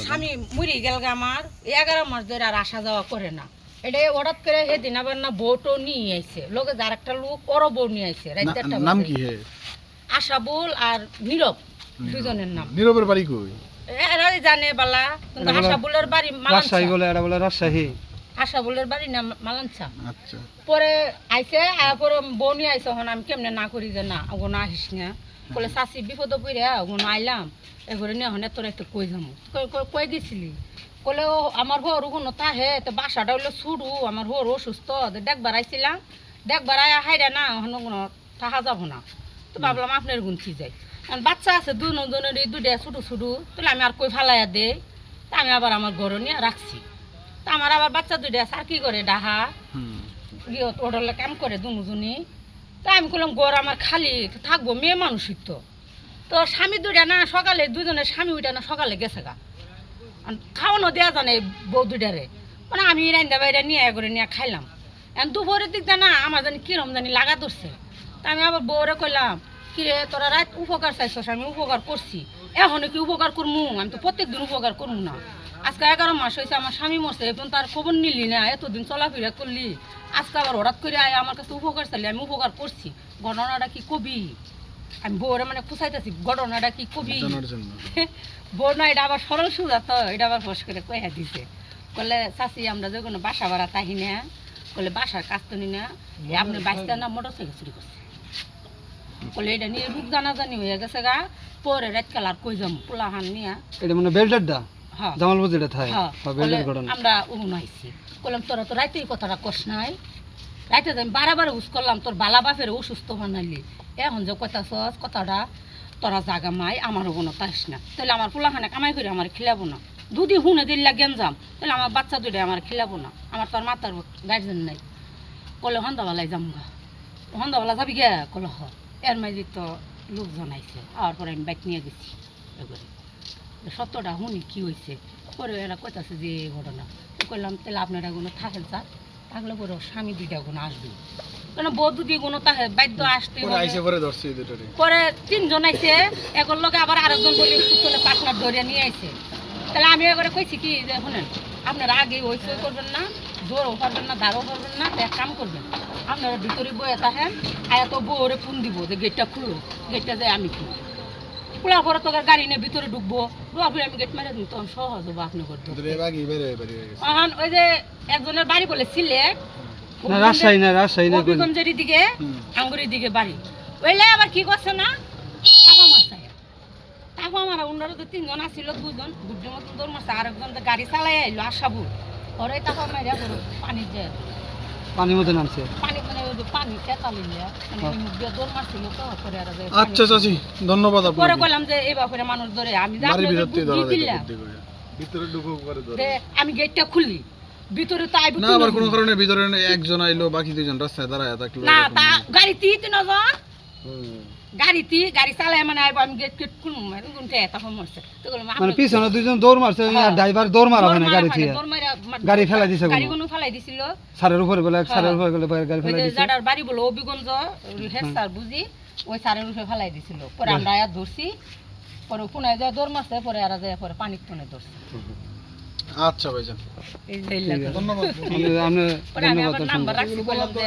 স্বামী মরে গেল আমার 11 মাস ধরে আর আসা যাওয়া করে না। এটা হঠাৎ করে সেদিন আবার না বউটো নিয়ে আইছে লোকে যার একটা লোক ওর বউ নিয়ে আইছে নাম কি হে? আশাবুল আর নীরব, দুজনের নাম। নীরবের বাড়ি কই? এরা জানে বালা, কিন্তু আশাবুলের বাড়ি রাজশাহী বলে, এটা বলে রাজশাহী। আশাবুলের বাড়ি না মালানসা। আচ্ছা। পরে আইছে পরে বউ নিয়ে আইছে, হন আমি কেমনে না করি যে না ওগুলো আসিস না, বলে চাষি বিপদ পড়ে ওগুলো আইলাম এগুলো নিয়ে হনে তোর একটু কই যাবো। কই গেছিলি? কলে ও আমার হর কোনো তাহে তো বাসাটা হইলো ছুড়ু, আমার হর অসুস্থ, দেখবার আইছিলাম, দেখবার আয়া হাইরা না হন কোনো থাকা যাবো না। তো ভাবলাম আপনার গুনছি যাই, কারণ বাচ্চা আছে দুজনেরই দুটা ছোটো ছোটো, তাহলে আমি আর কই ফালাইয়া দেই। তা আমি আবার আমার ঘরে নিয়ে রাখছি। তা আমার আবার বাচ্চা দুইটা আর কি করে ডাহা ওডলে কাম করে দুজনই। তা আমি বললাম ঘর আমার খালি থাকবো, মেয়ে মানুষই তো। তো স্বামী দুইটা না সকালে দুজনের স্বামী উইটা না সকালে গেছে গা, খাওয়ানো দেওয়া জানে বউ দুইটারে, মানে আমি রান্দা বাইরে নিয়ে করে নিয়ে খাইলাম। এখন দুপুরের দিকটা না আমার জানি কিরম জানি লাগা ধরছে। তা আমি আবার বউরে কইলাম, কিরে তোরা রাত উপকার চাইছস, আমি উপকার করছি, এখন কি উপকার করমু? আমি তো প্রত্যেক দিন উপকার করবো না। আজকে 11 মাস হয়েছে আমার স্বামী মরছে, এখন তার খবর নিলি না, এতদিন চলাফেরা করলি, আজকে আবার হঠাৎ করে আয় আমার কাছে উপকার চাইলি, আমি উপকার করছি, ঘটনাটা কি কবি? আমি বউরে মানে খুঁচাইতেছি ঘটনাটা কি কবি? বউ না এটা আবার সরল সুজা, তো এটা আবার ফস করে কয়া দিছে। বলে চাষি আমরা যে কোনো বাসা ভাড়া তাহি না, বলে বাসার কাজ তো নি না, আপনার বাইশটা না মোটর সাইকেল চুরি করছে। বলে এটা নিয়ে রূপ জানাজানি হয়ে গেছে গা, পরে রাত কালার কই যাম পোলাহান নিয়ে। এটা মানে বেল্টারটা হ্যাঁ জামালপুর যেটা থাকে, বেল্টার ঘটনা। আমরা উনাইছি, বললাম তোরা তো রাইতে এই কথাটা কস নাই, রাইতে আমি বারে উস করলাম তোর বালা বাপের অসুস্থ বানাইলি, এখন যে কথা সস কথাটা তোরা জাগা মাই আমারও কোনো তাইস না, তাহলে আমার পোলাখানে কামাই করে আমার খিলাবো না, দুদি হুনে দিল্লা গেঞ্জাম, তাহলে আমার বাচ্চা দুইটা আমার খিলাবো না, আমার তোর মাতার গার্জেন নাই। কলে সন্ধ্যাবেলায় যাম গা। সন্ধ্যাবেলা যাবি গে? কলে হ। এর মাঝে তো লোকজন আইছে, আর পরে আমি বাইক নিয়ে গেছি এগুলো সত্যটা শুনি কি হয়েছে। পরে এরা কইতাছে যে এই ঘটনা। তো কইলাম তাহলে আপনারা কোনো থাকেন চা, থাকলে পরে স্বামী দুইটা কোনো আসবে, কেন বউ দুটি কোনো তাহে বাধ্য আসতে হবে। পরে 3 জন আইছে, এগুলোর লগে আবার আরেকজন বলি চলে পার্টনার ধরে নিয়ে আইছে। তাহলে আমি এবারে কইছি কি যে শুনেন আপনারা আগে ওই সই করবেন না, জোরও পারবেন না, দাঁড়ও পারবেন না, এক কাম করবেন আপনারা ভিতরে বয়ে থাকেন, আয়া তো বউরে ফোন দিব যে গেটটা খুলো, গেটটা যায় আমি খুলো, খোলার পরে তোর গাড়ি নিয়ে ভিতরে ঢুকবো, ঢুকার পরে আমি গেট মারে দিন, তখন সহজ হবো আপনি করতে। এখন ওই যে একজনের বাড়ি বলে সিলেট, হবিগঞ্জের দিকে আঙ্গুরের দিকে বাড়ি, ওইলে আবার কি করছে না টাকা মারছে, টাকা মারা ওনারা তো 3 জন আসছিল, 2 জন বুদ্ধের মতন দৌড় মারছে, আরেকজন গাড়ি চালাই আইলো আশাবুল, ওরে টাকা মারিয়া পানি যায় পানির মধ্যে নামছে, পানি মানে পানি চেতালিয়া মানে মুখ দিয়ে দৌড় মারছিল তো। পরে আর আচ্ছা চাচি ধন্যবাদ আপনাকে। পরে কইলাম যে এই ব্যাপারে মানুষ ধরে আমি আমি গেটটা খুলি, ভিতরে তো আইব না, আবার কোনো কারণে ভিতরে একজন আইলো, বাকি 2 জন রাস্তায় দাঁড়ায় থাকলো না, তা গাড়িতে 3 জন গাড়ি চালায় মানে আইব, আমি গেট খুলবো কোনটা তখন মরছে। তো মানে পিছনে 2 জন দৌড় মারছে, ড্রাইভার দৌড় মারা হয় না গাড়ি থেকে, গাড়ি ফেলাই দিছে, গাড়ি কোনো ফেলাই দিছিল সারের উপরে বলে, সারের উপরে গেলে গাড়ি ফেলাই দিছে, যার বাড়ি বলে হবিগঞ্জ হেড স্যার বুঝি ওই সারের উপরে ফেলাই দিছিল। পরে আমরা আয়া ধরছি, পরে কোনায় যায় দৌড় মারছে, পরে আর যায় পরে পানির কোনে ধরছে। আচ্ছা ভাইজান, এই যে ধন্যবাদ। আমি পরে আমি আবার নাম্বার রাখছি, বললাম যে